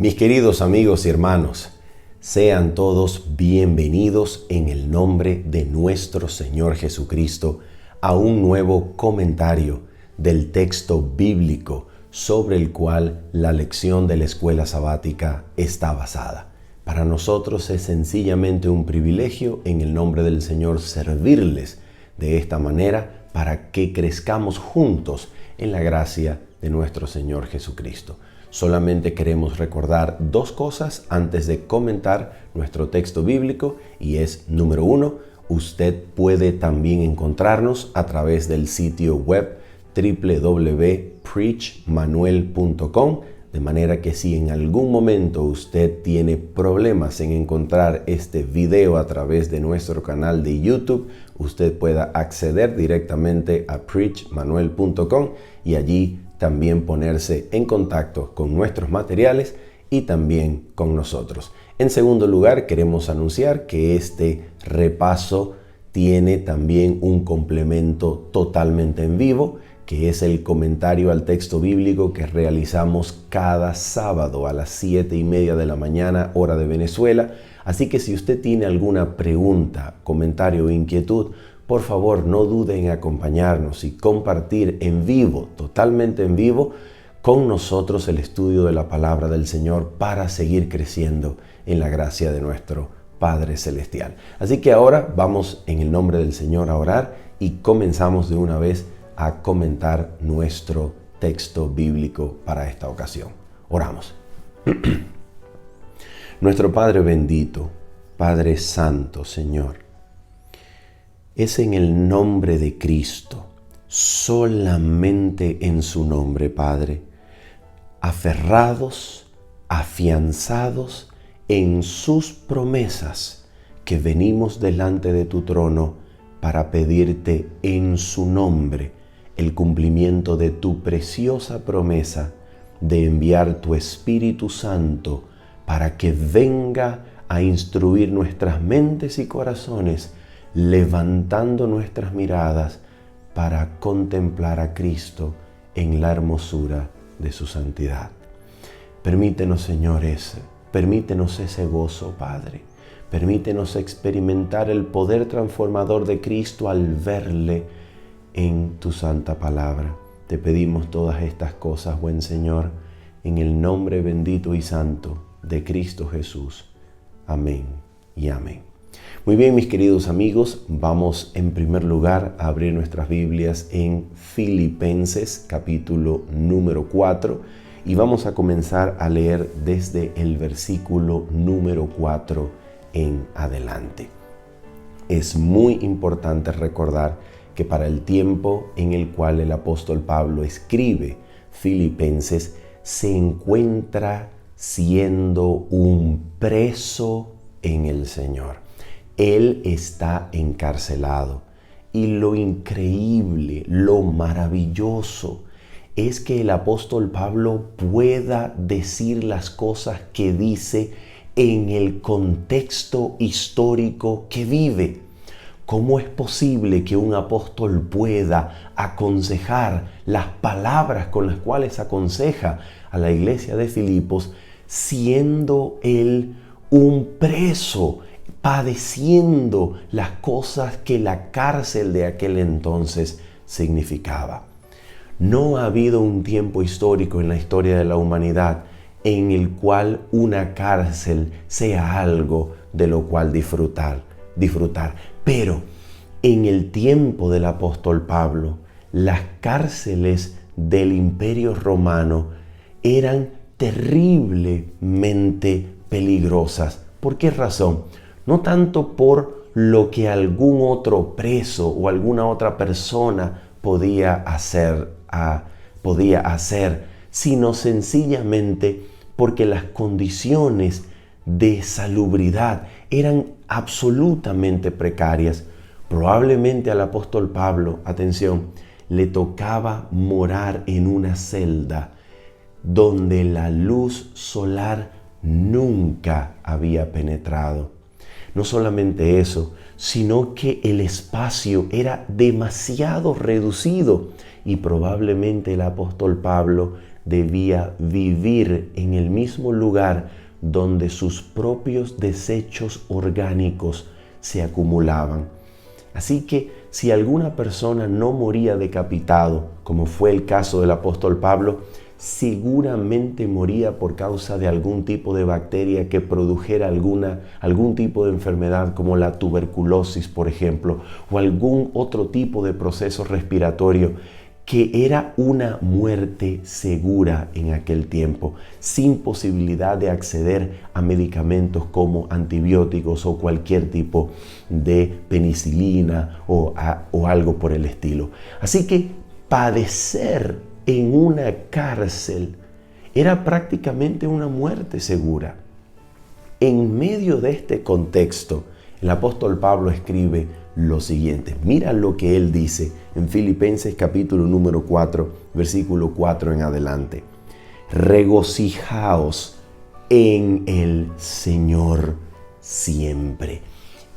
Mis queridos amigos y hermanos, sean todos bienvenidos en el nombre de nuestro Señor Jesucristo a un nuevo comentario del texto bíblico sobre el cual la lección de la escuela sabática está basada. Para nosotros es sencillamente un privilegio en el nombre del Señor servirles de esta manera para que crezcamos juntos en la gracia de nuestro Señor Jesucristo. Solamente queremos recordar dos cosas antes de comentar nuestro texto bíblico y es, número uno, usted puede también encontrarnos a través del sitio web www.preachmanuel.com, de manera que si en algún momento usted tiene problemas en encontrar este video a través de nuestro canal de YouTube, usted pueda acceder directamente a preachmanuel.com y allí también ponerse en contacto con nuestros materiales y también con nosotros. En segundo lugar, queremos anunciar que este repaso tiene también un complemento totalmente en vivo, que es el comentario al texto bíblico que realizamos cada sábado a las 7:30 de la mañana, hora de Venezuela. Así que si usted tiene alguna pregunta, comentario o inquietud, por favor, no dude en acompañarnos y compartir en vivo, totalmente en vivo, con nosotros el estudio de la palabra del Señor para seguir creciendo en la gracia de nuestro Padre Celestial. Así que ahora vamos en el nombre del Señor a orar y comenzamos de una vez a comentar nuestro texto bíblico para esta ocasión. Oramos. Nuestro Padre bendito, Padre Santo, Señor, es en el nombre de Cristo, solamente en su nombre, Padre, aferrados, afianzados en sus promesas, que venimos delante de tu trono para pedirte en su nombre el cumplimiento de tu preciosa promesa de enviar tu Espíritu Santo para que venga a instruir nuestras mentes y corazones, levantando nuestras miradas para contemplar a Cristo en la hermosura de su santidad. Permítenos, Señor, permítenos ese gozo, Padre. Permítenos experimentar el poder transformador de Cristo al verle en tu santa palabra. Te pedimos todas estas cosas, buen Señor, en el nombre bendito y santo de Cristo Jesús. Amén y amén. Muy bien, mis queridos amigos, vamos en primer lugar a abrir nuestras Biblias en Filipenses capítulo número 4 y vamos a comenzar a leer desde el versículo número 4 en adelante. Es muy importante recordar que para el tiempo en el cual el apóstol Pablo escribe Filipenses, se encuentra siendo un preso en el Señor. Él está encarcelado y lo increíble, lo maravilloso es que el apóstol Pablo pueda decir las cosas que dice en el contexto histórico que vive. ¿Cómo es posible que un apóstol pueda aconsejar las palabras con las cuales aconseja a la iglesia de Filipos siendo él un preso, padeciendo las cosas que la cárcel de aquel entonces significaba? No ha habido un tiempo histórico en la historia de la humanidad en el cual una cárcel sea algo de lo cual disfrutar. Pero en el tiempo del apóstol Pablo, las cárceles del Imperio Romano eran terriblemente peligrosas. ¿Por qué razón? No tanto por lo que algún otro preso o alguna otra persona podía hacer, sino sencillamente porque las condiciones de salubridad eran absolutamente precarias. Probablemente al apóstol Pablo, atención, le tocaba morar en una celda donde la luz solar nunca había penetrado. No solamente eso, sino que el espacio era demasiado reducido y probablemente el apóstol Pablo debía vivir en el mismo lugar donde sus propios desechos orgánicos se acumulaban. Así que si alguna persona no moría decapitado, como fue el caso del apóstol Pablo, seguramente moría por causa de algún tipo de bacteria que produjera algún tipo de enfermedad como la tuberculosis, por ejemplo, o algún otro tipo de proceso respiratorio, que era una muerte segura en aquel tiempo, sin posibilidad de acceder a medicamentos como antibióticos o cualquier tipo de penicilina o algo por el estilo. Así que padecer en una cárcel era prácticamente una muerte segura. En medio de este contexto, el apóstol Pablo escribe lo siguiente. Mira lo que él dice en Filipenses capítulo número 4, versículo 4 en adelante. Regocijaos en el Señor siempre.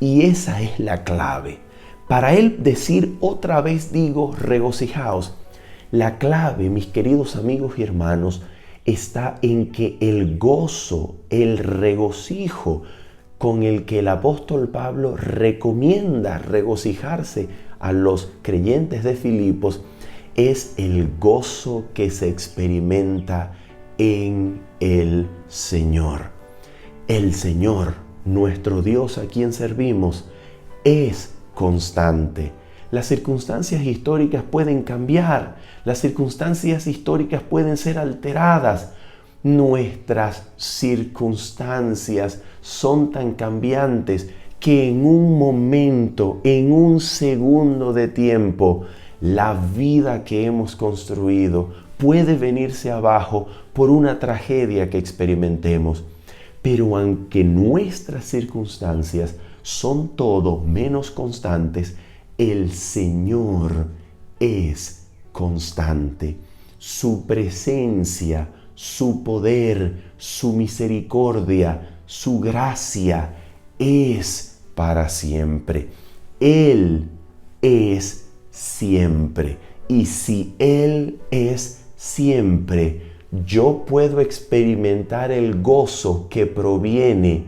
Y esa es la clave. Para él decir otra vez digo regocijaos, la clave, mis queridos amigos y hermanos, está en que el gozo, el regocijo con el que el apóstol Pablo recomienda regocijarse a los creyentes de Filipos es el gozo que se experimenta en el Señor. El Señor, nuestro Dios a quien servimos, es constante. Las circunstancias históricas pueden cambiar, las circunstancias históricas pueden ser alteradas. Nuestras circunstancias son tan cambiantes que en un momento, en un segundo de tiempo, la vida que hemos construido puede venirse abajo por una tragedia que experimentemos. Pero aunque nuestras circunstancias son todo menos constantes, el Señor es constante. Su presencia, su poder, su misericordia, su gracia es para siempre. Él es siempre. Y si Él es siempre, yo puedo experimentar el gozo que proviene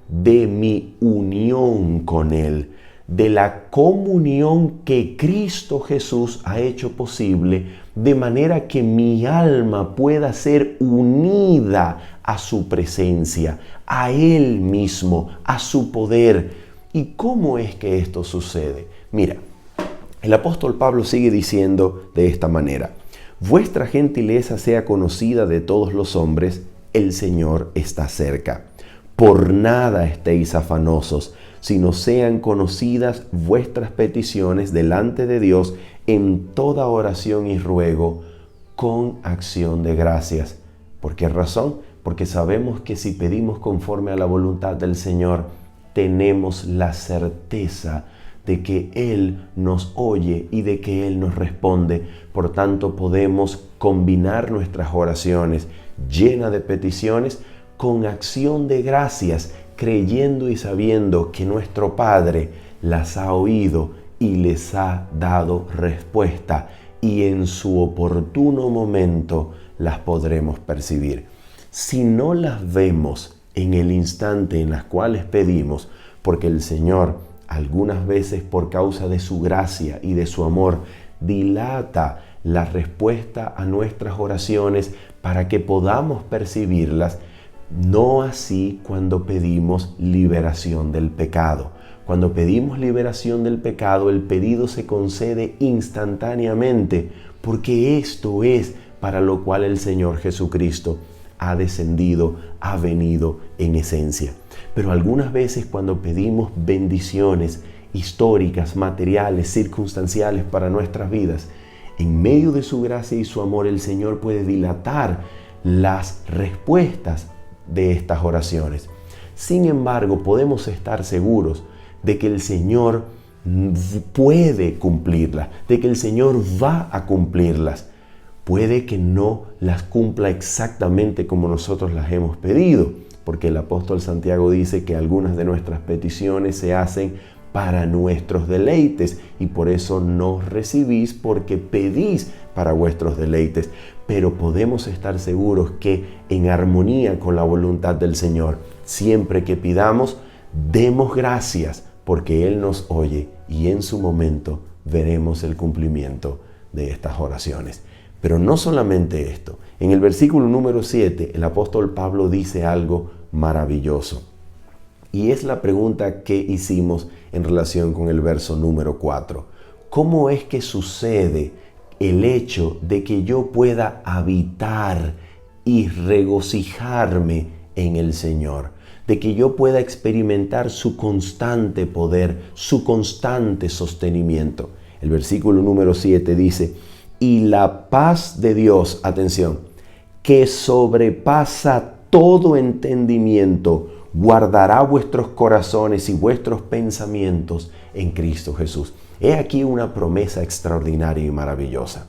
de mi unión con Él, de la comunión que Cristo Jesús ha hecho posible, de manera que mi alma pueda ser unida a su presencia, a Él mismo, a su poder. ¿Y cómo es que esto sucede? Mira, el apóstol Pablo sigue diciendo de esta manera: vuestra gentileza sea conocida de todos los hombres, el Señor está cerca. Por nada estéis afanosos, sino sean conocidas vuestras peticiones delante de Dios en toda oración y ruego con acción de gracias. ¿Por qué razón? Porque sabemos que si pedimos conforme a la voluntad del Señor, tenemos la certeza de que Él nos oye y de que Él nos responde. Por tanto, podemos combinar nuestras oraciones llenas de peticiones con acción de gracias, creyendo y sabiendo que nuestro Padre las ha oído y les ha dado respuesta, y en su oportuno momento las podremos percibir. Si no las vemos en el instante en las cuales pedimos, porque el Señor algunas veces por causa de su gracia y de su amor dilata la respuesta a nuestras oraciones para que podamos percibirlas, no así cuando pedimos liberación del pecado. Cuando pedimos liberación del pecado, el pedido se concede instantáneamente, porque esto es para lo cual el Señor Jesucristo ha descendido, ha venido en esencia. Pero algunas veces cuando pedimos bendiciones históricas, materiales, circunstanciales para nuestras vidas, en medio de su gracia y su amor, el Señor puede dilatar las respuestas de estas oraciones. Sin embargo, podemos estar seguros de que el Señor puede cumplirlas, de que el Señor va a cumplirlas. Puede que no las cumpla exactamente como nosotros las hemos pedido, porque el apóstol Santiago dice que algunas de nuestras peticiones se hacen para nuestros deleites, y por eso no recibís, porque pedís para vuestros deleites. Pero podemos estar seguros que en armonía con la voluntad del Señor, siempre que pidamos, demos gracias, porque Él nos oye y en su momento veremos el cumplimiento de estas oraciones. Pero no solamente esto. En el versículo número 7, el apóstol Pablo dice algo maravilloso. Y es la pregunta que hicimos en relación con el verso número 4. ¿Cómo es que sucede el hecho de que yo pueda habitar y regocijarme en el Señor? De que yo pueda experimentar su constante poder, su constante sostenimiento. El versículo número 7 dice: y la paz de Dios, atención, que sobrepasa todo entendimiento, guardará vuestros corazones y vuestros pensamientos en Cristo Jesús. He aquí una promesa extraordinaria y maravillosa.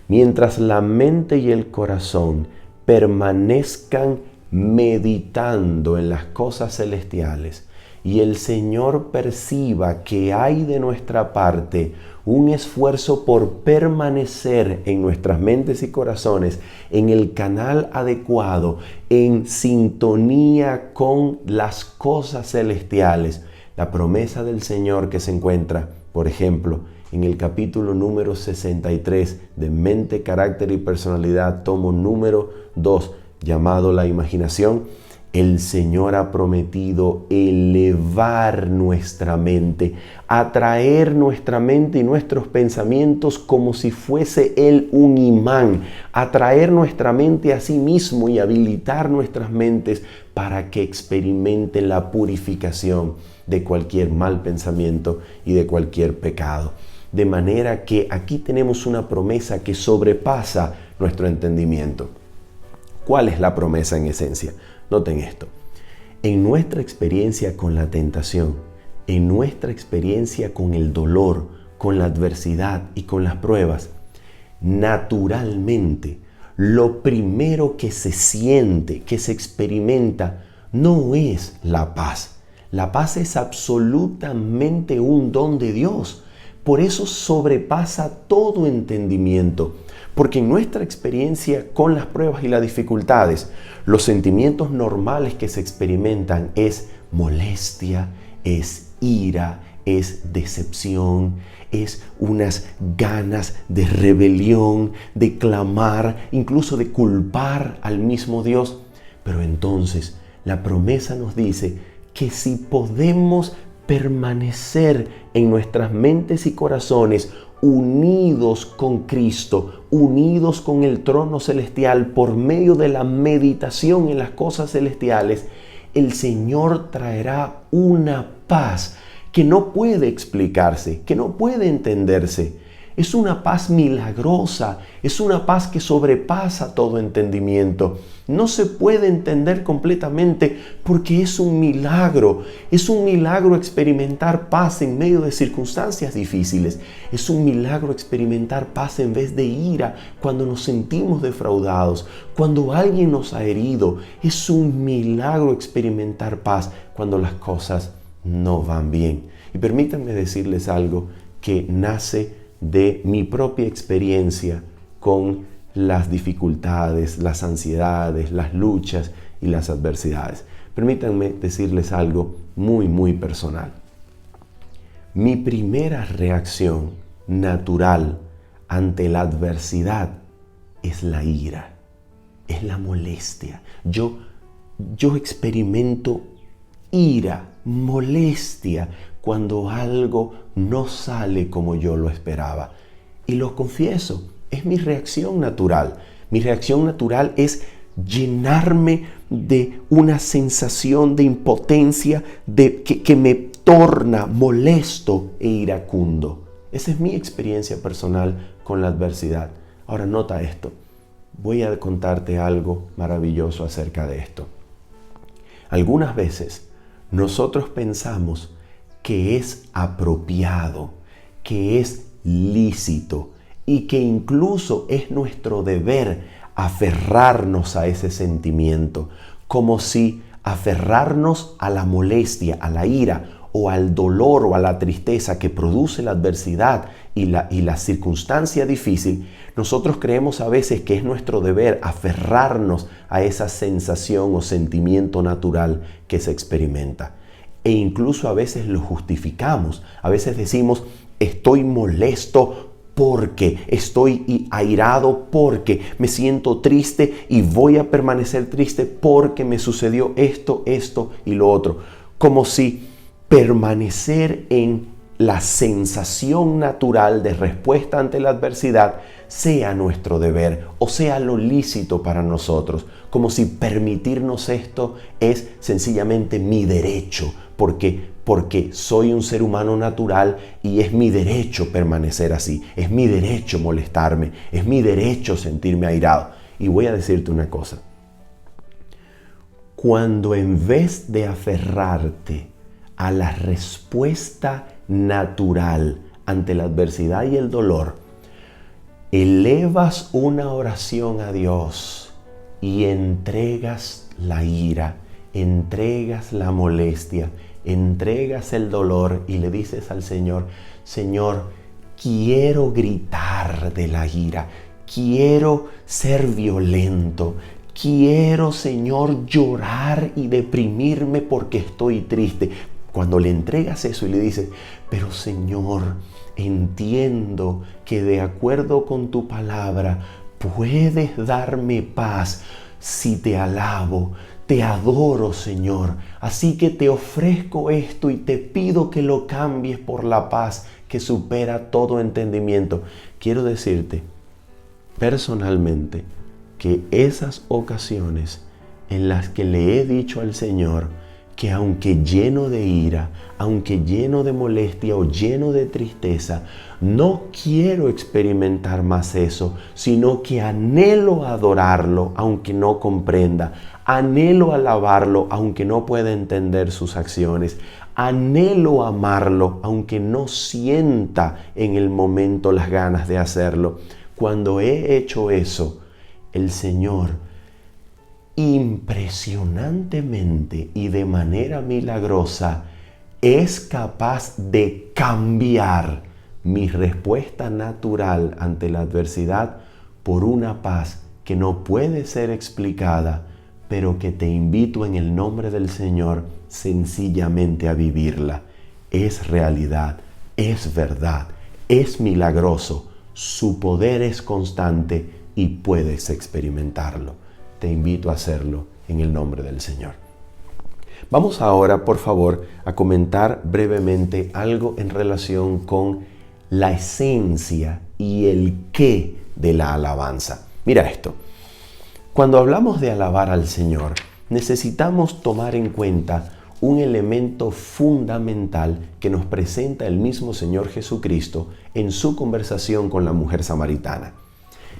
Mientras la mente y el corazón permanezcan meditando en las cosas celestiales y el Señor perciba que hay de nuestra parte un esfuerzo por permanecer en nuestras mentes y corazones en el canal adecuado, en sintonía con las cosas celestiales. La promesa del Señor que se encuentra, por ejemplo, en el capítulo número 63 de Mente, Carácter y Personalidad, tomo número 2, llamado La Imaginación. El Señor ha prometido elevar nuestra mente, atraer nuestra mente y nuestros pensamientos como si fuese Él un imán, atraer nuestra mente a sí mismo y habilitar nuestras mentes para que experimenten la purificación de cualquier mal pensamiento y de cualquier pecado. De manera que aquí tenemos una promesa que sobrepasa nuestro entendimiento. ¿Cuál es la promesa en esencia? Noten esto. En nuestra experiencia con la tentación, en nuestra experiencia con el dolor, con la adversidad y con las pruebas, naturalmente, lo primero que se siente, que se experimenta, no es la paz. La paz es absolutamente un don de Dios. Por eso sobrepasa todo entendimiento. Porque en nuestra experiencia con las pruebas y las dificultades, los sentimientos normales que se experimentan es molestia, es ira, es decepción, es unas ganas de rebelión, de clamar, incluso de culpar al mismo Dios. Pero entonces la promesa nos dice que si podemos permanecer en nuestras mentes y corazones unidos con Cristo, unidos con el trono celestial por medio de la meditación en las cosas celestiales, el Señor traerá una paz que no puede explicarse, que no puede entenderse. Es una paz milagrosa, es una paz que sobrepasa todo entendimiento. No se puede entender completamente porque es un milagro experimentar paz en medio de circunstancias difíciles. Es un milagro experimentar paz en vez de ira cuando nos sentimos defraudados, cuando alguien nos ha herido. Es un milagro experimentar paz cuando las cosas no van bien. Y permítanme decirles algo que nace de mi propia experiencia con las dificultades, las ansiedades, las luchas y las adversidades. Permítanme decirles algo muy, muy personal. Mi primera reacción natural ante la adversidad es la ira, es la molestia. Yo experimento ira, molestia, cuando algo no sale como yo lo esperaba. Y lo confieso, es mi reacción natural. Mi reacción natural es llenarme de una sensación de impotencia que me torna molesto e iracundo. Esa es mi experiencia personal con la adversidad. Ahora nota esto. Voy a contarte algo maravilloso acerca de esto. Algunas veces nosotros pensamos que es apropiado, que es lícito y que incluso es nuestro deber aferrarnos a ese sentimiento, como si aferrarnos a la molestia, a la ira o al dolor o a la tristeza que produce la adversidad y la circunstancia difícil, nosotros creemos a veces que es nuestro deber aferrarnos a esa sensación o sentimiento natural que se experimenta. E incluso a veces lo justificamos. A veces decimos, estoy molesto porque estoy airado, porque me siento triste y voy a permanecer triste porque me sucedió esto y lo otro. Como si permanecer en la sensación natural de respuesta ante la adversidad sea nuestro deber o sea lo lícito para nosotros. Como si permitirnos esto es sencillamente mi derecho, porque soy un ser humano natural y es mi derecho permanecer así, es mi derecho molestarme, es mi derecho sentirme airado. Y voy a decirte una cosa, cuando en vez de aferrarte a la respuesta natural ante la adversidad y el dolor, elevas una oración a Dios y entregas la ira, entregas la molestia, entregas el dolor y le dices al Señor, Señor, quiero gritar de la ira, quiero ser violento, quiero, Señor, llorar y deprimirme porque estoy triste. Cuando le entregas eso y le dices, pero Señor, entiendo que de acuerdo con tu palabra puedes darme paz si te alabo, te adoro, Señor. Así que te ofrezco esto y te pido que lo cambies por la paz que supera todo entendimiento. Quiero decirte personalmente que esas ocasiones en las que le he dicho al Señor que aunque lleno de ira, aunque lleno de molestia o lleno de tristeza, no quiero experimentar más eso, sino que anhelo adorarlo aunque no comprenda, anhelo alabarlo aunque no pueda entender sus acciones, anhelo amarlo aunque no sienta en el momento las ganas de hacerlo. Cuando he hecho eso, el Señor impresionantemente y de manera milagrosa es capaz de cambiar mi respuesta natural ante la adversidad por una paz que no puede ser explicada, pero que te invito en el nombre del Señor sencillamente a vivirla. Es realidad, es verdad, es milagroso, su poder es constante y puedes experimentarlo. Te invito a hacerlo en el nombre del Señor. Vamos ahora, por favor, a comentar brevemente algo en relación con la esencia y el qué de la alabanza. Mira esto. Cuando hablamos de alabar al Señor, necesitamos tomar en cuenta un elemento fundamental que nos presenta el mismo Señor Jesucristo en su conversación con la mujer samaritana.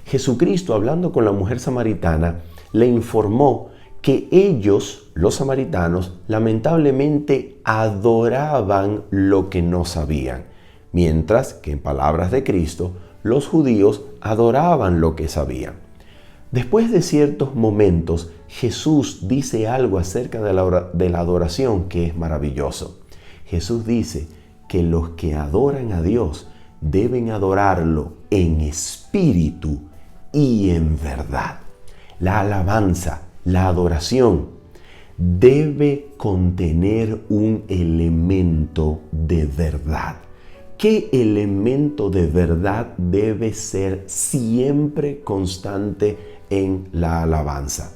Jesucristo, hablando con la mujer samaritana, le informó que ellos, los samaritanos, lamentablemente adoraban lo que no sabían, mientras que en palabras de Cristo, los judíos adoraban lo que sabían. Después de ciertos momentos, Jesús dice algo acerca de la adoración que es maravilloso. Jesús dice que los que adoran a Dios deben adorarlo en espíritu y en verdad. La alabanza, la adoración, debe contener un elemento de verdad. ¿Qué elemento de verdad debe ser siempre constante en la alabanza?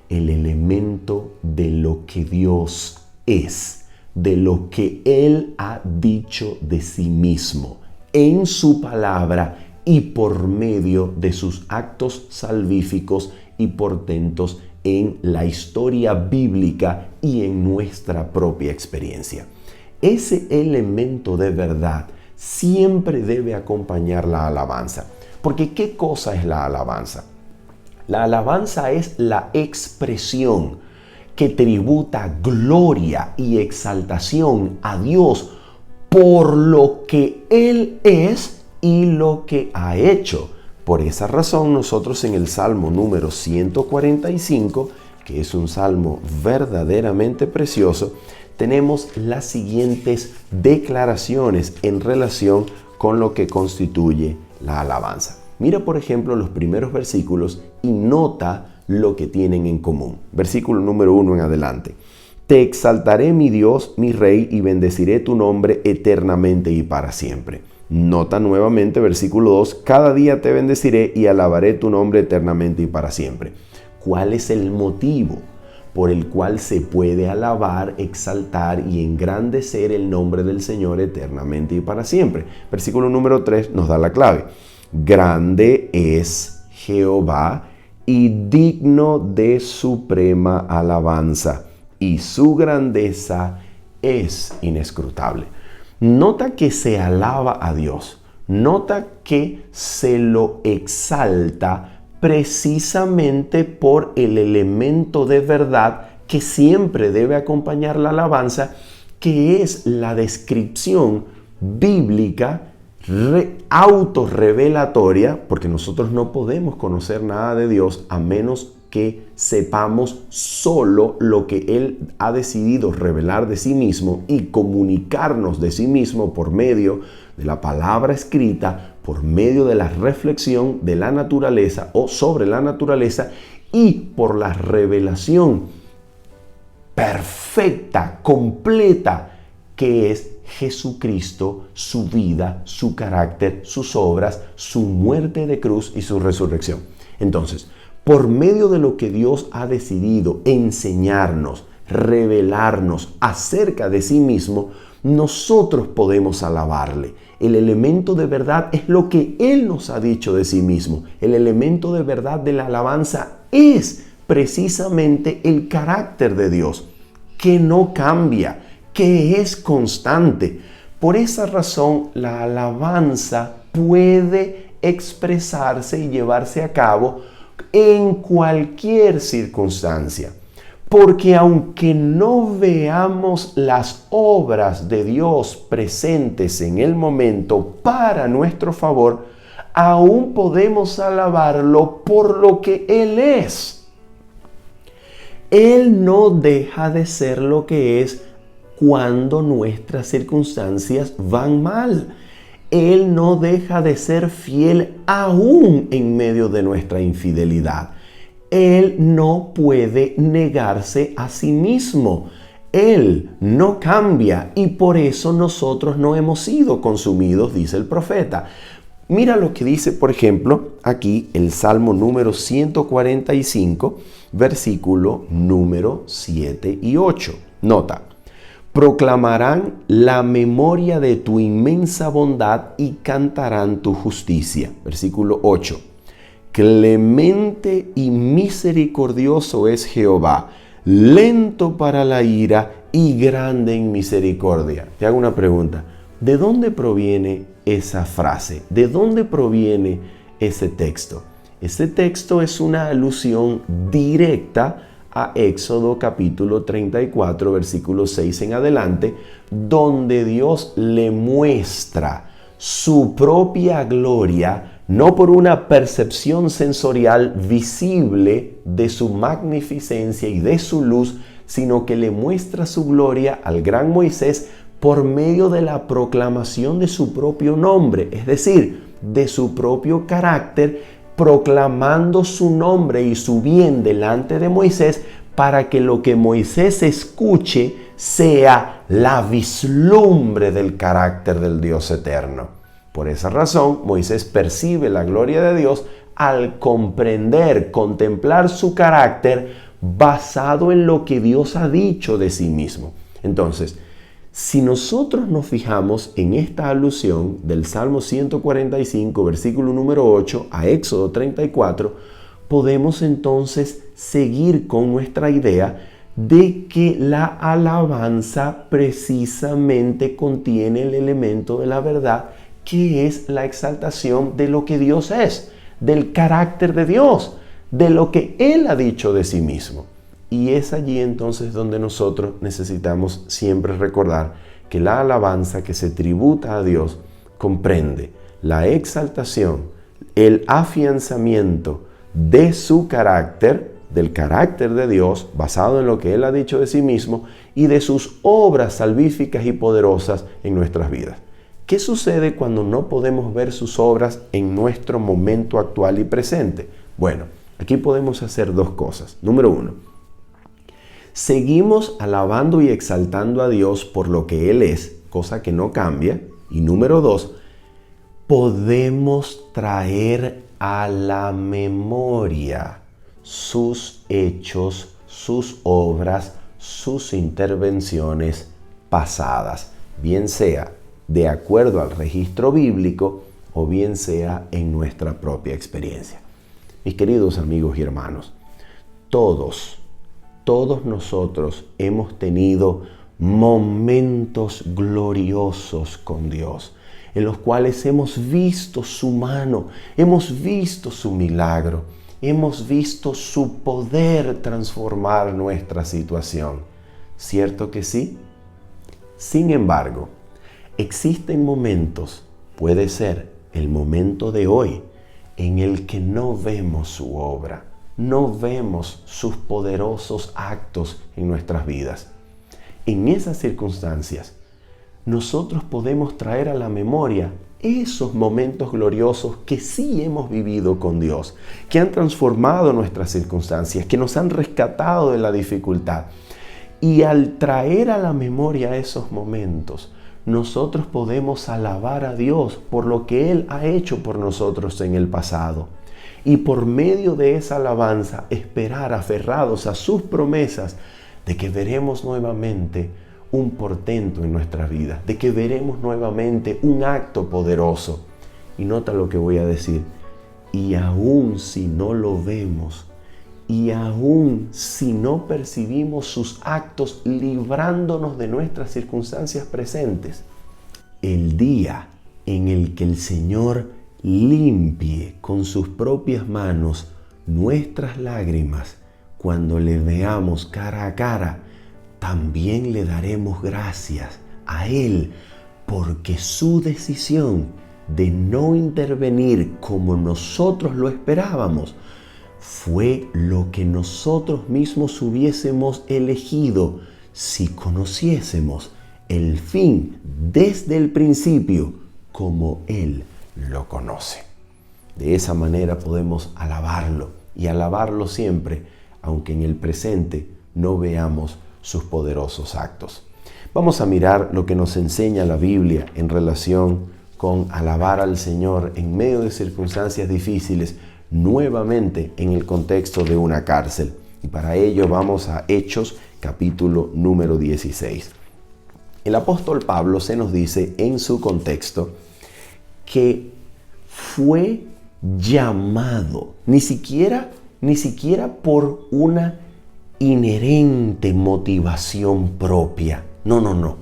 El elemento de lo que Dios es, de lo que Él ha dicho de sí mismo, en su palabra y por medio de sus actos salvíficos y portentos en la historia bíblica y en nuestra propia experiencia. Ese elemento de verdad siempre debe acompañar la alabanza. Porque ¿qué cosa es la alabanza? La alabanza es la expresión que tributa gloria y exaltación a Dios por lo que Él es y lo que ha hecho. Por esa razón nosotros en el Salmo número 145, que es un salmo verdaderamente precioso, tenemos las siguientes declaraciones en relación con lo que constituye la alabanza. Mira, por ejemplo, los primeros versículos y nota lo que tienen en común. Versículo número 1 en adelante. Te exaltaré, mi Dios, mi Rey, y bendeciré tu nombre eternamente y para siempre. Nota nuevamente versículo 2. Cada día te bendeciré y alabaré tu nombre eternamente y para siempre. ¿Cuál es el motivo por el cual se puede alabar, exaltar y engrandecer el nombre del Señor eternamente y para siempre? Versículo número 3 nos da la clave. Grande es Jehová y digno de suprema alabanza, y su grandeza es inescrutable. Nota que se alaba a Dios, nota que se lo exalta precisamente por el elemento de verdad que siempre debe acompañar la alabanza, que es la descripción bíblica autorrevelatoria, porque nosotros no podemos conocer nada de Dios a menos que sepamos solo lo que Él ha decidido revelar de sí mismo y comunicarnos de sí mismo por medio de la palabra escrita, por medio de la reflexión de la naturaleza o sobre la naturaleza y por la revelación perfecta, completa, que es Jesucristo, su vida, su carácter, sus obras, su muerte de cruz y su resurrección. Entonces, por medio de lo que Dios ha decidido enseñarnos, revelarnos acerca de sí mismo, nosotros podemos alabarle. El elemento de verdad es lo que Él nos ha dicho de sí mismo. El elemento de verdad de la alabanza es precisamente el carácter de Dios, que no cambia, que es constante. Por esa razón, la alabanza puede expresarse y llevarse a cabo en cualquier circunstancia. Porque aunque no veamos las obras de Dios presentes en el momento para nuestro favor, aún podemos alabarlo por lo que Él es. Él no deja de ser lo que es cuando nuestras circunstancias van mal. Él no deja de ser fiel aún en medio de nuestra infidelidad. Él no puede negarse a sí mismo. Él no cambia y por eso nosotros no hemos sido consumidos, dice el profeta. Mira lo que dice, por ejemplo, aquí el Salmo número 145, versículo número 7 y 8. Nota. Proclamarán la memoria de tu inmensa bondad y cantarán tu justicia. Versículo 8. Clemente y misericordioso es Jehová, lento para la ira y grande en misericordia. Te hago una pregunta. ¿De dónde proviene esa frase? ¿De dónde proviene ese texto? Ese texto es una alusión directa a Éxodo capítulo 34, versículo 6 en adelante, donde Dios le muestra su propia gloria, no por una percepción sensorial visible de su magnificencia y de su luz, sino que le muestra su gloria al gran Moisés por medio de la proclamación de su propio nombre, es decir, de su propio carácter, proclamando su nombre y su bien delante de Moisés para que lo que Moisés escuche sea la vislumbre del carácter del Dios eterno. Por esa razón, Moisés percibe la gloria de Dios al comprender, contemplar su carácter basado en lo que Dios ha dicho de sí mismo. Entonces, si nosotros nos fijamos en esta alusión del Salmo 145, versículo número 8, a Éxodo 34, podemos entonces seguir con nuestra idea de que la alabanza precisamente contiene el elemento de la verdad, que es la exaltación de lo que Dios es, del carácter de Dios, de lo que Él ha dicho de sí mismo. Y es allí entonces donde nosotros necesitamos siempre recordar que la alabanza que se tributa a Dios comprende la exaltación, el afianzamiento de su carácter, del carácter de Dios, basado en lo que Él ha dicho de sí mismo, y de sus obras salvíficas y poderosas en nuestras vidas. ¿Qué sucede cuando no podemos ver sus obras en nuestro momento actual y presente? Bueno, aquí podemos hacer dos cosas. Número uno, seguimos alabando y exaltando a Dios por lo que Él es, cosa que no cambia. Y número dos, podemos traer a la memoria sus hechos, sus obras, sus intervenciones pasadas, bien sea de acuerdo al registro bíblico o bien sea en nuestra propia experiencia. Mis queridos amigos y hermanos, todos nosotros hemos tenido momentos gloriosos con Dios, en los cuales hemos visto su mano, hemos visto su milagro, hemos visto su poder transformar nuestra situación. ¿Cierto que sí? Sin embargo, existen momentos, puede ser el momento de hoy, en el que no vemos su obra, no vemos sus poderosos actos en nuestras vidas. En esas circunstancias, nosotros podemos traer a la memoria esos momentos gloriosos que sí hemos vivido con Dios, que han transformado nuestras circunstancias, que nos han rescatado de la dificultad. Y al traer a la memoria esos momentos, nosotros podemos alabar a Dios por lo que Él ha hecho por nosotros en el pasado. Y por medio de esa alabanza, esperar aferrados a sus promesas de que veremos nuevamente un portento en nuestra vida, de que veremos nuevamente un acto poderoso. Y nota lo que voy a decir. Y aún si no lo vemos, y aún si no percibimos sus actos librándonos de nuestras circunstancias presentes, el día en el que el Señor limpie con sus propias manos nuestras lágrimas, cuando le veamos cara a cara, también le daremos gracias a Él, porque su decisión de no intervenir como nosotros lo esperábamos fue lo que nosotros mismos hubiésemos elegido si conociésemos el fin desde el principio como Él lo conoce. De esa manera podemos alabarlo y alabarlo siempre, aunque en el presente no veamos sus poderosos actos. Vamos a mirar lo que nos enseña la Biblia en relación con alabar al Señor en medio de circunstancias difíciles, nuevamente en el contexto de una cárcel. Y para ello vamos a Hechos, capítulo número 16. El apóstol Pablo se nos dice en su contexto que fue llamado, ni siquiera por una inherente motivación propia. No.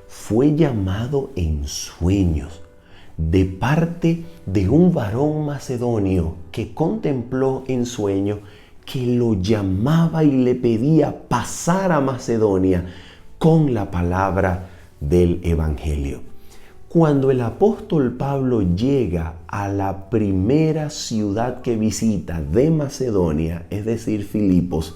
Fue llamado en sueños de parte de un varón macedonio que contempló en sueño que lo llamaba y le pedía pasar a Macedonia con la palabra del Evangelio. Cuando el apóstol Pablo llega a la primera ciudad que visita de Macedonia, es decir, Filipos,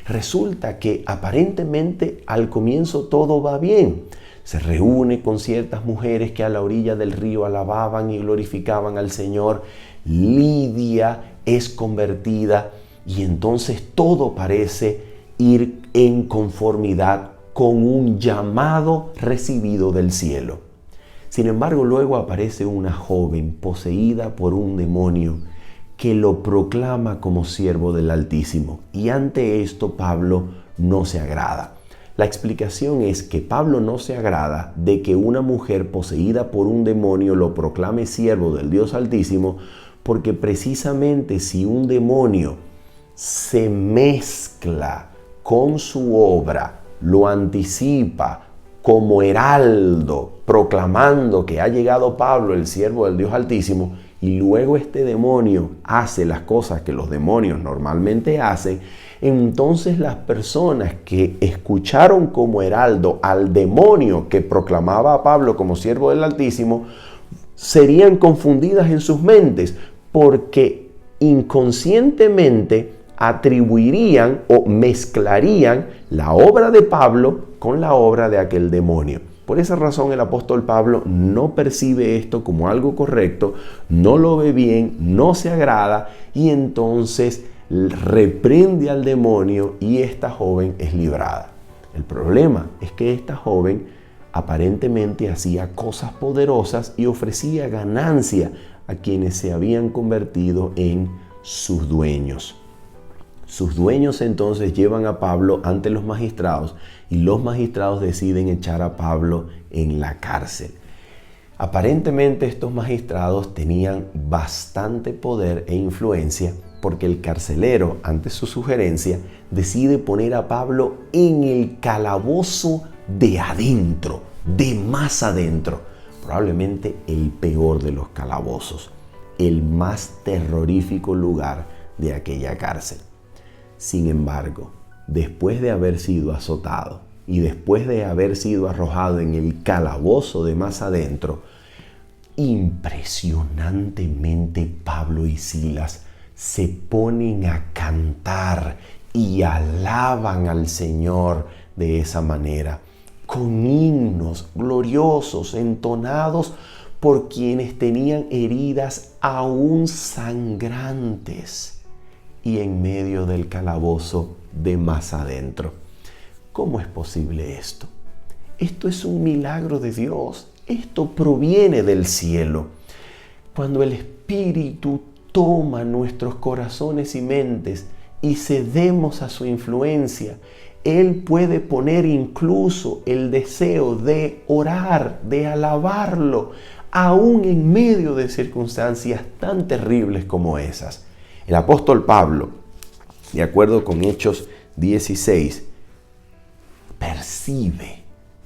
resulta que aparentemente al comienzo todo va bien. Se reúne con ciertas mujeres que a la orilla del río alababan y glorificaban al Señor. Lidia es convertida y entonces todo parece ir en conformidad con un llamado recibido del cielo. Sin embargo, luego aparece una joven poseída por un demonio que lo proclama como siervo del Altísimo. Y ante esto Pablo no se agrada. La explicación es que Pablo no se agrada de que una mujer poseída por un demonio lo proclame siervo del Dios Altísimo, porque precisamente si un demonio se mezcla con su obra, lo anticipa como heraldo, proclamando que ha llegado Pablo, el siervo del Dios Altísimo, y luego este demonio hace las cosas que los demonios normalmente hacen, entonces las personas que escucharon como heraldo al demonio que proclamaba a Pablo como siervo del Altísimo serían confundidas en sus mentes, porque inconscientemente atribuirían o mezclarían la obra de Pablo con la obra de aquel demonio. Por esa razón el apóstol Pablo no percibe esto como algo correcto, no lo ve bien, no se agrada y entonces reprende al demonio y esta joven es librada. El problema es que esta joven aparentemente hacía cosas poderosas y ofrecía ganancia a quienes se habían convertido en sus dueños. Sus dueños entonces llevan a Pablo ante los magistrados y los magistrados deciden echar a Pablo en la cárcel. Aparentemente estos magistrados tenían bastante poder e influencia porque el carcelero, ante su sugerencia, decide poner a Pablo en el calabozo de adentro, de más adentro, probablemente el peor de los calabozos, el más terrorífico lugar de aquella cárcel. Sin embargo, después de haber sido azotado y después de haber sido arrojado en el calabozo de más adentro, impresionantemente Pablo y Silas se ponen a cantar y alaban al Señor de esa manera, con himnos gloriosos entonados por quienes tenían heridas aún sangrantes y en medio del calabozo de más adentro. ¿Cómo es posible esto? Esto es un milagro de Dios. Esto proviene del cielo. Cuando el Espíritu toma nuestros corazones y mentes y cedemos a su influencia, Él puede poner incluso el deseo de orar, de alabarlo, aún en medio de circunstancias tan terribles como esas. El apóstol Pablo, de acuerdo con Hechos 16, percibe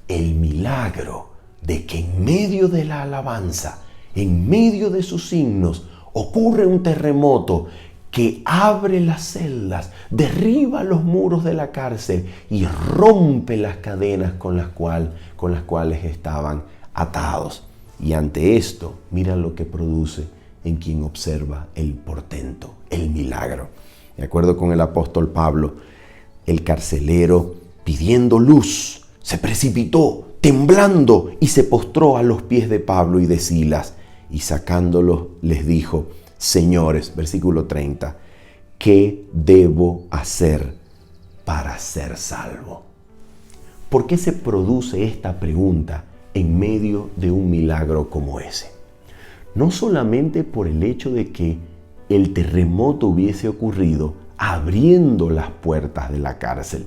el milagro de que en medio de la alabanza, en medio de sus signos, ocurre un terremoto que abre las celdas, derriba los muros de la cárcel y rompe las cadenas con las cuales estaban atados. Y ante esto, mira lo que produce en quien observa el portento, el milagro. De acuerdo con el apóstol Pablo, el carcelero, pidiendo luz, se precipitó, temblando, y se postró a los pies de Pablo y de Silas, y sacándolos les dijo: Señores, versículo 30, ¿qué debo hacer para ser salvo? ¿Por qué se produce esta pregunta en medio de un milagro como ese? No solamente por el hecho de que el terremoto hubiese ocurrido abriendo las puertas de la cárcel,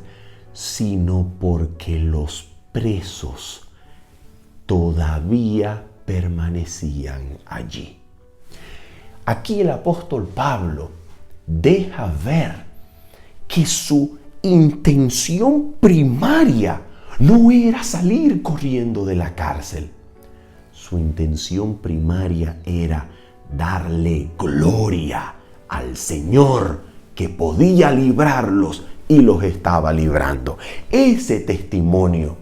sino porque los presos todavía permanecían allí. Aquí el apóstol Pablo deja ver que su intención primaria no era salir corriendo de la cárcel. Su intención primaria era darle gloria al Señor que podía librarlos y los estaba librando. Ese testimonio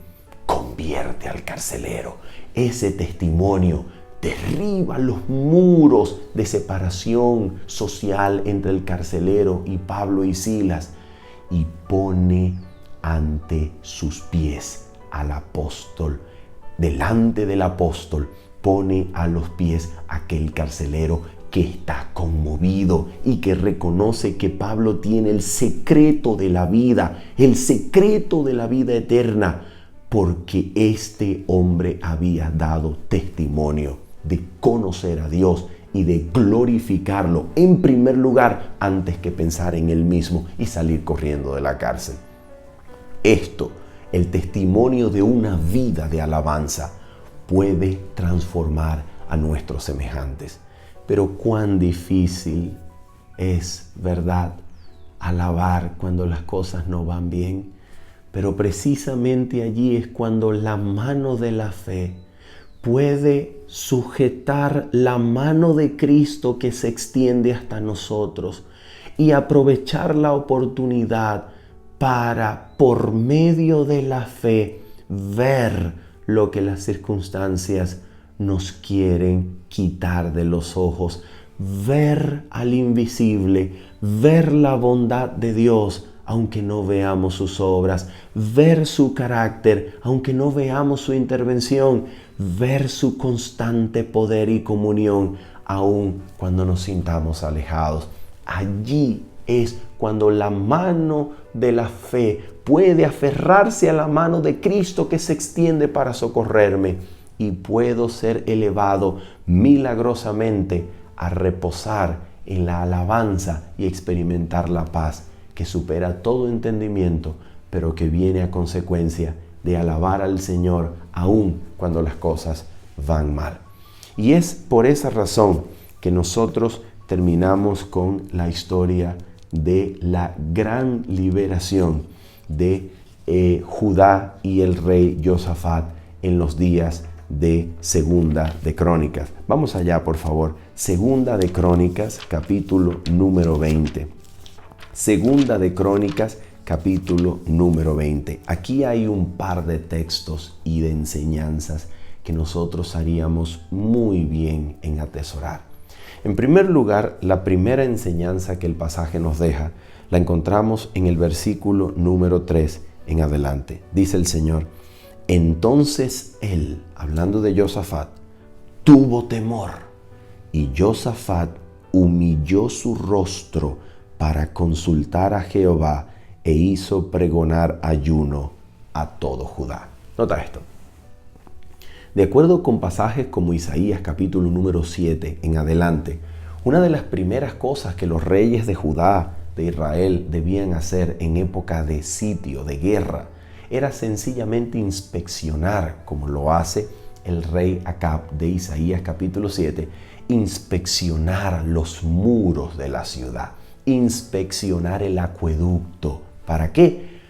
convierte al carcelero. Ese testimonio derriba los muros de separación social entre el carcelero y Pablo y Silas y pone ante sus pies al apóstol. Delante del apóstol pone a los pies aquel carcelero que está conmovido y que reconoce que Pablo tiene el secreto de la vida, el secreto de la vida eterna, porque este hombre había dado testimonio de conocer a Dios y de glorificarlo en primer lugar antes que pensar en él mismo y salir corriendo de la cárcel. Esto, el testimonio de una vida de alabanza, puede transformar a nuestros semejantes. Pero cuán difícil es, ¿verdad?, alabar cuando las cosas no van bien. Pero precisamente allí es cuando la mano de la fe puede sujetar la mano de Cristo que se extiende hasta nosotros y aprovechar la oportunidad para, por medio de la fe, ver lo que las circunstancias nos quieren quitar de los ojos, ver al invisible, ver la bondad de Dios aunque no veamos sus obras, ver su carácter aunque no veamos su intervención, ver su constante poder y comunión aun cuando nos sintamos alejados. Allí es cuando la mano de la fe puede aferrarse a la mano de Cristo que se extiende para socorrerme y puedo ser elevado milagrosamente a reposar en la alabanza y experimentar la paz que supera todo entendimiento, pero que viene a consecuencia de alabar al Señor aun cuando las cosas van mal. Y es por esa razón que nosotros terminamos con la historia de la gran liberación de Judá y el rey Josafat en los días de Segunda de Crónicas. Vamos allá, por favor. Segunda de Crónicas, capítulo número 20. Segunda de Crónicas, capítulo número 20. Aquí hay un par de textos y de enseñanzas que nosotros haríamos muy bien en atesorar. En primer lugar, la primera enseñanza que el pasaje nos deja la encontramos en el versículo número 3 en adelante. Dice el Señor: entonces él, hablando de Josafat, tuvo temor, y Josafat humilló su rostro para consultar a Jehová e hizo pregonar ayuno a todo Judá. Nota esto. De acuerdo con pasajes como Isaías capítulo número 7 en adelante, una de las primeras cosas que los reyes de Judá, de Israel, debían hacer en época de sitio, de guerra, era sencillamente inspeccionar, como lo hace el rey Acab de Isaías capítulo 7, inspeccionar los muros de la ciudad, inspeccionar el acueducto. ¿Para qué?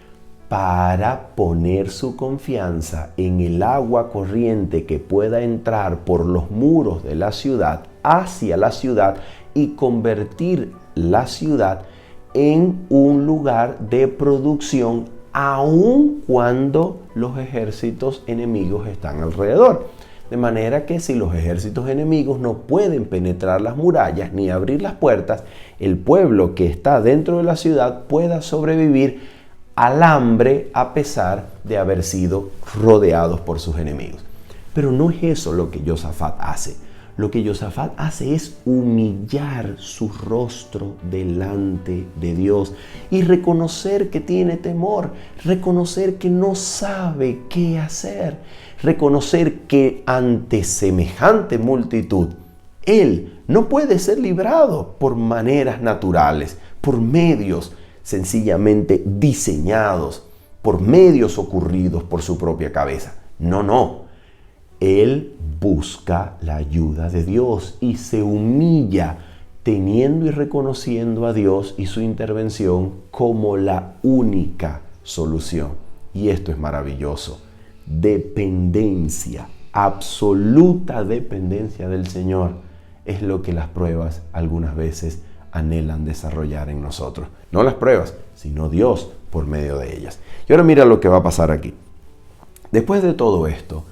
Para poner su confianza en el agua corriente que pueda entrar por los muros de la ciudad hacia la ciudad y convertir la ciudad en un lugar de producción aun cuando los ejércitos enemigos están alrededor. De manera que si los ejércitos enemigos no pueden penetrar las murallas ni abrir las puertas, el pueblo que está dentro de la ciudad pueda sobrevivir al hambre a pesar de haber sido rodeados por sus enemigos. Pero no es eso lo que Josafat hace. Lo que Josafat hace es humillar su rostro delante de Dios y reconocer que tiene temor, reconocer que no sabe qué hacer, reconocer que ante semejante multitud, él no puede ser librado por maneras naturales, por medios sencillamente diseñados, por medios ocurridos por su propia cabeza. No. Él busca la ayuda de Dios y se humilla teniendo y reconociendo a Dios y su intervención como la única solución. Y esto es maravilloso. Dependencia, absoluta dependencia del Señor es lo que las pruebas algunas veces anhelan desarrollar en nosotros. No las pruebas, sino Dios por medio de ellas. Y ahora mira lo que va a pasar aquí. Después de todo esto,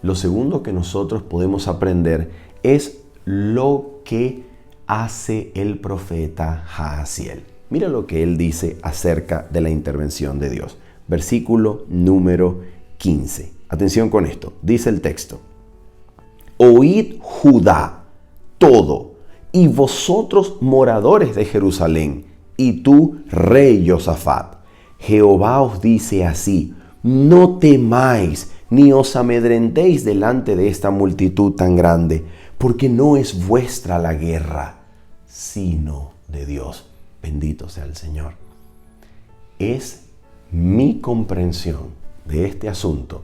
lo segundo que nosotros podemos aprender es lo que hace el profeta Jaasiel. Mira lo que él dice acerca de la intervención de Dios. Versículo número 15. Atención con esto. Dice el texto: oíd Judá todo, y vosotros moradores de Jerusalén, y tú, rey Josafat. Jehová os dice así: no temáis, ni os amedrentéis delante de esta multitud tan grande, porque no es vuestra la guerra, sino de Dios. Bendito sea el Señor. Es mi comprensión de este asunto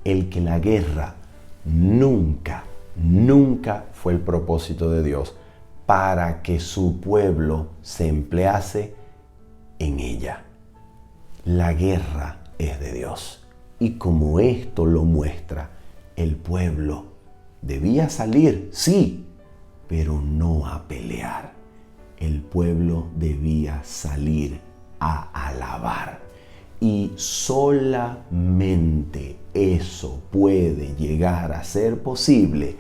el que la guerra nunca fue el propósito de Dios para que su pueblo se emplease en ella. La guerra es de Dios. Y como esto lo muestra, el pueblo debía salir, sí, pero no a pelear. El pueblo debía salir a alabar. Y solamente eso puede llegar a ser posible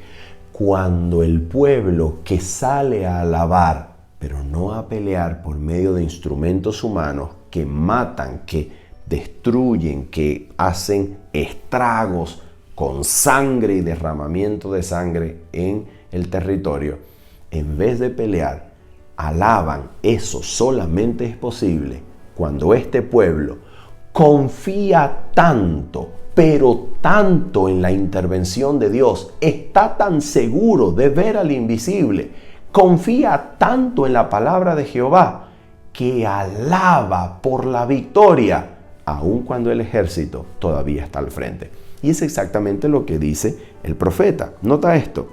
cuando el pueblo que sale a alabar pero no a pelear por medio de instrumentos humanos que matan, que destruyen, que hacen estragos con sangre y derramamiento de sangre en el territorio. En vez de pelear, alaban. Eso solamente es posible cuando este pueblo confía tanto, pero tanto en la intervención de Dios, está tan seguro de ver al invisible, confía tanto en la palabra de Jehová, que alaba por la victoria, aun cuando el ejército todavía está al frente. Y es exactamente lo que dice el profeta. Nota esto,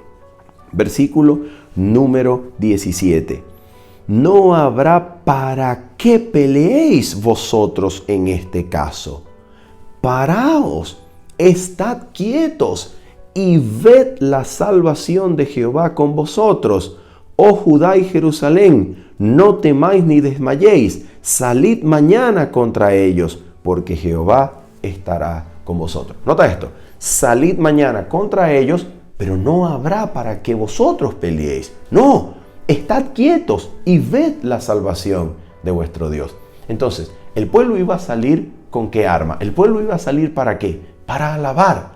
versículo número 17. No habrá para qué peleéis vosotros en este caso. Paraos, estad quietos y ved la salvación de Jehová con vosotros. Oh Judá y Jerusalén, no temáis ni desmayéis, salid mañana contra ellos, porque Jehová estará con vosotros. Nota esto, salid mañana contra ellos, pero no habrá para que vosotros peleéis. No, estad quietos y ved la salvación de vuestro Dios. Entonces, el pueblo iba a salir ¿con qué arma? El pueblo iba a salir ¿para qué? Para alabar.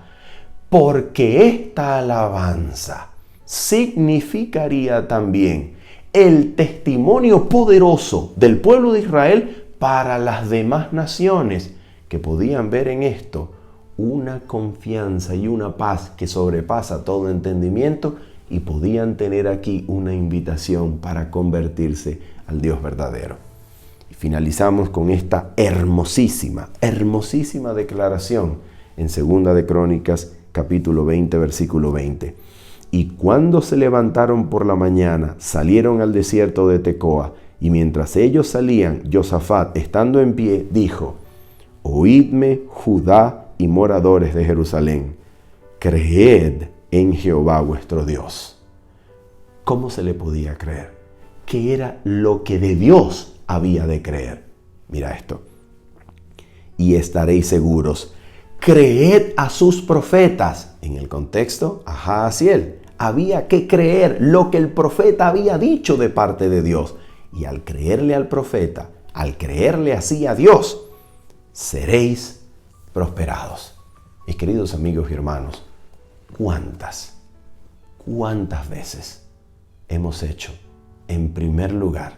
Porque esta alabanza significaría también el testimonio poderoso del pueblo de Israel para las demás naciones, que podían ver en esto una confianza y una paz que sobrepasa todo entendimiento, y podían tener aquí una invitación para convertirse al Dios verdadero. Y finalizamos con esta hermosísima declaración en 2 de Crónicas, capítulo 20, versículo 20. Y cuando se levantaron por la mañana, salieron al desierto de Tecoa, y mientras ellos salían, Josafat, estando en pie, dijo: Oídme, Judá y moradores de Jerusalén, creed en Jehová vuestro Dios. ¿Cómo se le podía creer? ¿Qué era lo que de Dios había de creer? Mira esto. Y estaréis seguros. Creed a sus profetas. En el contexto, a Jaasiel, había que creer lo que el profeta había dicho de parte de Dios. Y al creerle al profeta, al creerle así a Dios, seréis prosperados. Mis queridos amigos y hermanos, ¿cuántas veces hemos hecho, en primer lugar,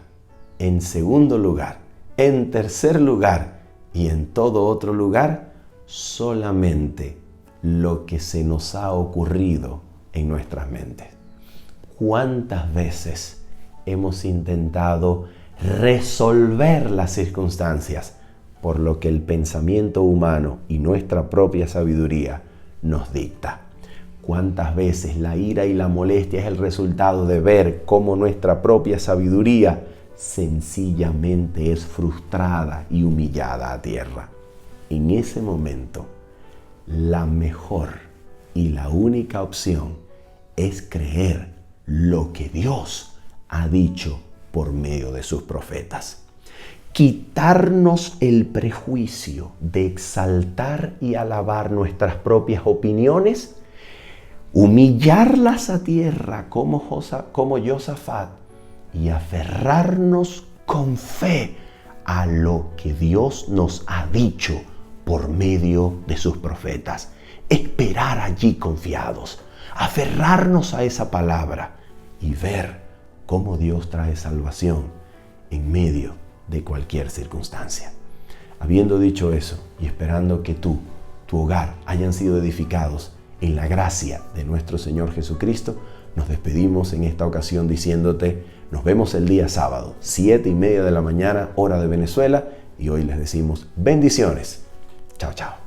en segundo lugar, en tercer lugar y en todo otro lugar, solamente lo que se nos ha ocurrido en nuestras mentes? ¿Cuántas veces hemos intentado resolver las circunstancias por lo que el pensamiento humano y nuestra propia sabiduría nos dicta? ¿Cuántas veces la ira y la molestia es el resultado de ver cómo nuestra propia sabiduría sencillamente es frustrada y humillada a tierra? En ese momento, la mejor y la única opción es creer lo que Dios ha dicho por medio de sus profetas. Quitarnos el prejuicio de exaltar y alabar nuestras propias opiniones, humillarlas a tierra como Josafat, y aferrarnos con fe a lo que Dios nos ha dicho por medio de sus profetas. Esperar allí confiados, aferrarnos a esa palabra y ver cómo Dios trae salvación en medio de cualquier circunstancia. Habiendo dicho eso y esperando que tu hogar hayan sido edificados en la gracia de nuestro Señor Jesucristo, nos despedimos en esta ocasión diciéndote: nos vemos el día sábado, 7:30 de la mañana, hora de Venezuela, y hoy les decimos bendiciones. Chao, chao.